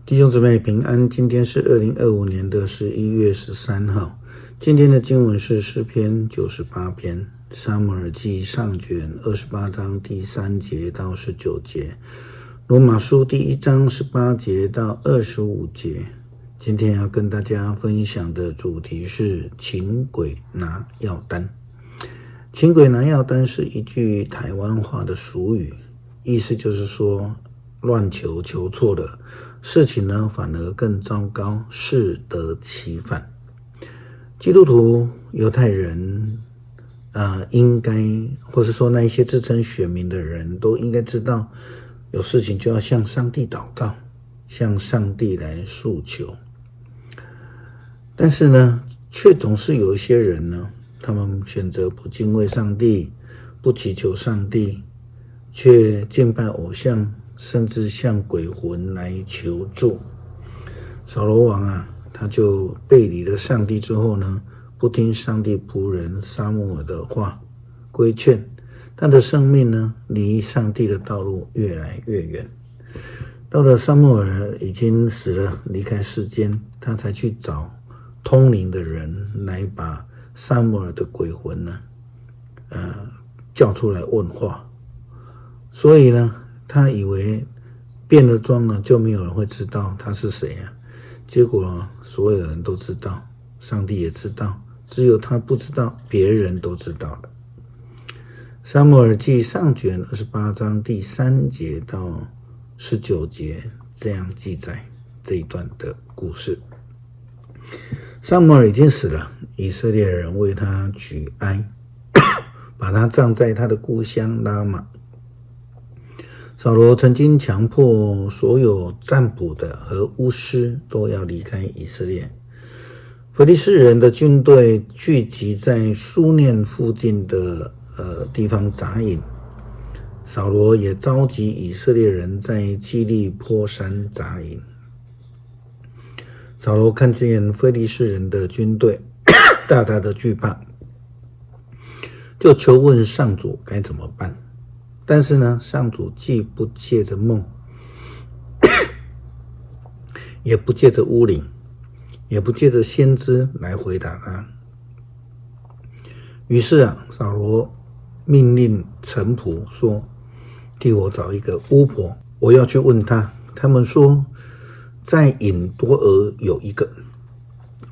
弟兄姊妹平安，今天是2025年的11月13号。今天的经文是诗篇98篇，撒母耳记上卷28章第3节到19节，罗马书第1章18节到25节。今天要跟大家分享的主题是请鬼拿药单。请鬼拿药单是一句台湾话的俗语，意思就是说乱求错了，事情呢反而更糟糕，适得其反。基督徒、犹太人应该，或是说那一些自称选民的人都应该知道，有事情就要向上帝祷告，向上帝来诉求。但是呢，却总是有一些人呢，他们选择不敬畏上帝，不祈求上帝，却敬拜偶像，甚至向鬼魂来求助。扫罗王他就背离了上帝之后呢，不听上帝仆人撒母耳的话规劝，他的生命呢离上帝的道路越来越远。到了撒母耳已经死了，离开世间，他才去找通灵的人来把撒母耳的鬼魂呢叫出来问话。所以呢，他以为变了装呢就没有人会知道他是谁结果所有人都知道，上帝也知道，只有他不知道，别人都知道了。撒母耳记上卷28章第3节到19节这样记载这一段的故事。撒母耳已经死了，以色列人为他举哀，把他葬在他的故乡拉玛。扫罗曾经强迫所有占卜的和巫师都要离开以色列。非利士人的军队聚集在苏念附近的地方扎营，扫罗也召集以色列人在基利波山扎营。扫罗看见非利士人的军队大大的惧怕，就求问上主该怎么办。但是呢，上主既不借着梦，也不借着巫灵，也不借着先知来回答他。于是扫罗命令臣仆说，替我找一个巫婆，我要去问他。他们说在隐多尔有一个。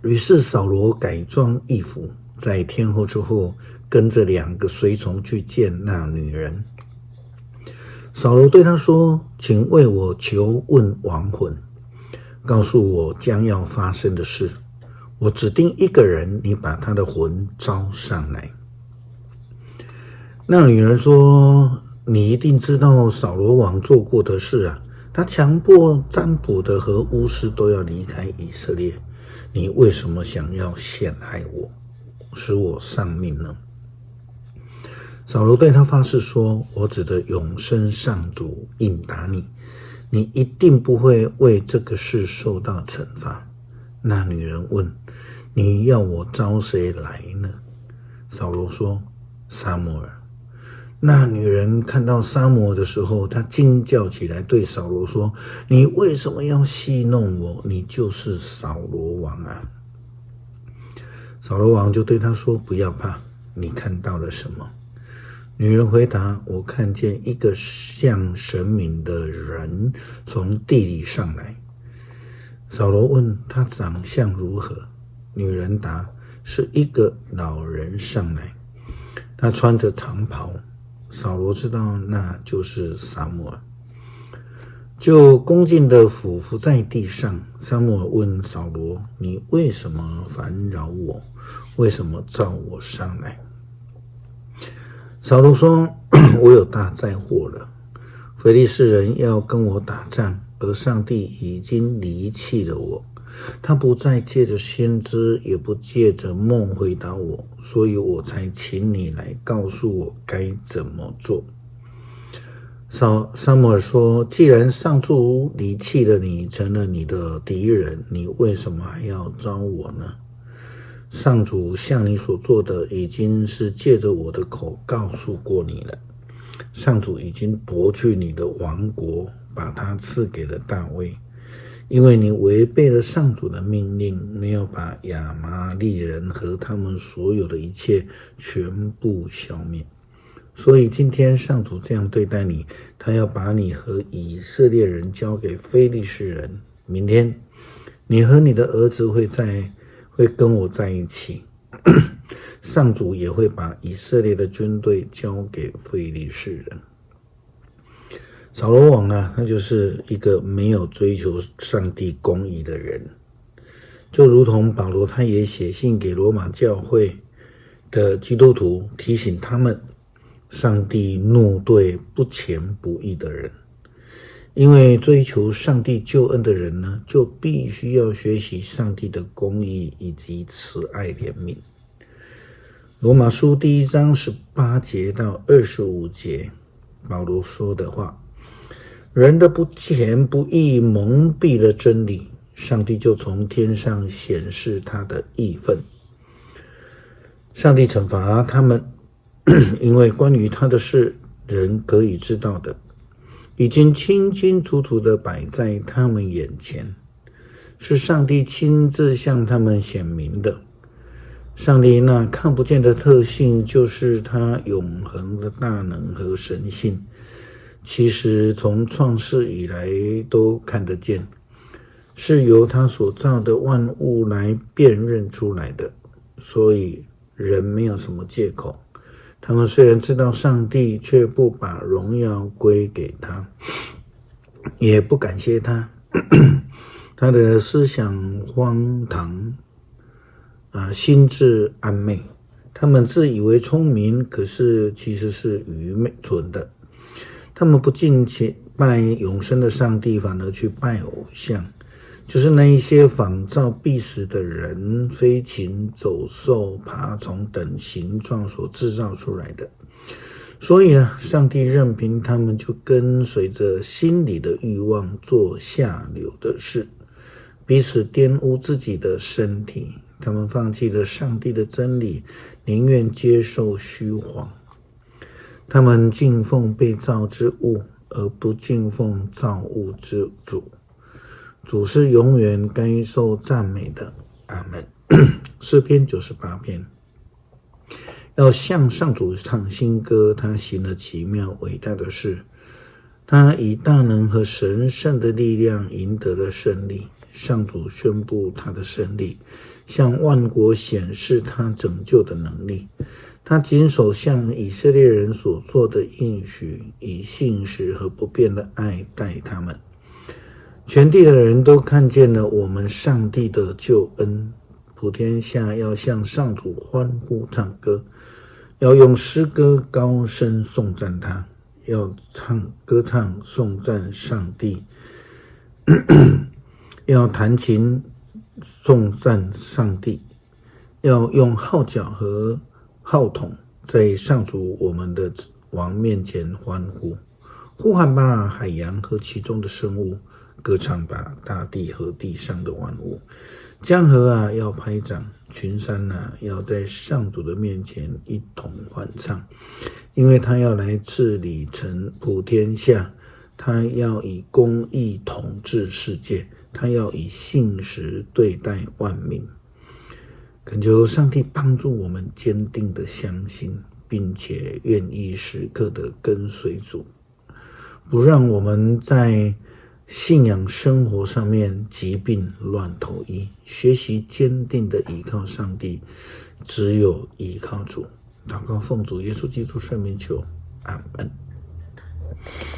于是扫罗改装衣服，在天后之后跟着2个随从去见那女人。扫罗对他说，请为我求问亡魂，告诉我将要发生的事，我指定一个人，你把他的魂招上来。那女人说，你一定知道扫罗王做过的事他强迫占卜的和巫师都要离开以色列，你为什么想要陷害我，使我丧命呢？扫罗对他发誓说，我指着永生上主应答你，你一定不会为这个事受到惩罚。那女人问，你要我招谁来呢？扫罗说，撒母耳。那女人看到撒母耳的时候，她惊叫起来，对扫罗说，你为什么要戏弄我？你就是扫罗王扫罗王就对他说，不要怕，你看到了什么？女人回答，我看见一个像神明的人从地里上来。扫罗问，他长相如何？女人答，是一个老人上来，他穿着长袍。扫罗知道那就是撒母耳，就恭敬地俯伏在地上。撒母耳问扫罗，你为什么烦扰我？为什么召我上来？扫罗说，我有大灾祸了，非利士人要跟我打仗，而上帝已经离弃了我，他不再借着先知，也不借着梦回答我，所以我才请你来告诉我该怎么做。撒母耳说，既然上主离弃了你，成了你的敌人，你为什么还要招我呢？上主向你所做的已经是借着我的口告诉过你了，上主已经夺去你的王国，把它赐给了大卫，因为你违背了上主的命令，没有把亚玛力人和他们所有的一切全部消灭。所以今天上主这样对待你，他要把你和以色列人交给非利士人。明天你和你的儿子会跟我在一起，上主也会把以色列的军队交给非利士人。扫罗王啊，他就是一个没有追求上帝公义的人，就如同保罗他也写信给罗马教会的基督徒，提醒他们，上帝怒对不虔不义的人。因为追求上帝救恩的人呢，就必须要学习上帝的公义以及慈爱怜悯。罗马书第1章18节到25节，保罗说的话：人的不虔不义蒙蔽了真理，上帝就从天上显示他的义愤。上帝惩罚他们，因为关于他的事，人可以知道的，已经清清楚楚地摆在他们眼前，是上帝亲自向他们显明的。上帝那看不见的特性，就是他永恒的大能和神性，其实从创世以来都看得见，是由他所造的万物来辨认出来的。所以人没有什么借口，他们虽然知道上帝，却不把荣耀归给他，也不感谢他。他的思想荒唐，心智暗昧，他们自以为聪明，可是其实是愚蠢的。他们不敬拜永生的上帝，反而去拜偶像，就是那一些仿造必死的人、飞禽、走兽、爬虫等形状所制造出来的。所以呢，上帝任凭他们就跟随着心里的欲望做下流的事，彼此玷污自己的身体。他们放弃了上帝的真理，宁愿接受虚谎。他们敬奉被造之物，而不敬奉造物之主。主是永远该受赞美的。阿们。诗篇98篇，要向上主唱新歌，他行了奇妙伟大的事，他以大能和神圣的力量赢得了胜利。上主宣布他的胜利，向万国显示他拯救的能力。他谨守向以色列人所做的应许，以信实和不变的爱待他们。全地的人都看见了我们上帝的救恩，普天下要向上主欢呼唱歌，要用诗歌高声颂赞他，要歌唱颂赞上帝，要弹琴颂赞上帝，要用号角和号筒在上主我们的王面前欢呼。呼喊吧，海洋和其中的生物，歌唱吧，大地和地上的万物。江河啊，要拍掌；群山啊，要在上主的面前一同欢唱，因为他要来治理普天下，他要以公义统治世界，他要以信实对待万民。恳求上帝帮助我们坚定的相信，并且愿意时刻的跟随主，不让我们在信仰生活上面疾病乱投医，学习坚定的依靠上帝，只有依靠主。祷告奉主耶稣基督圣名求，阿们。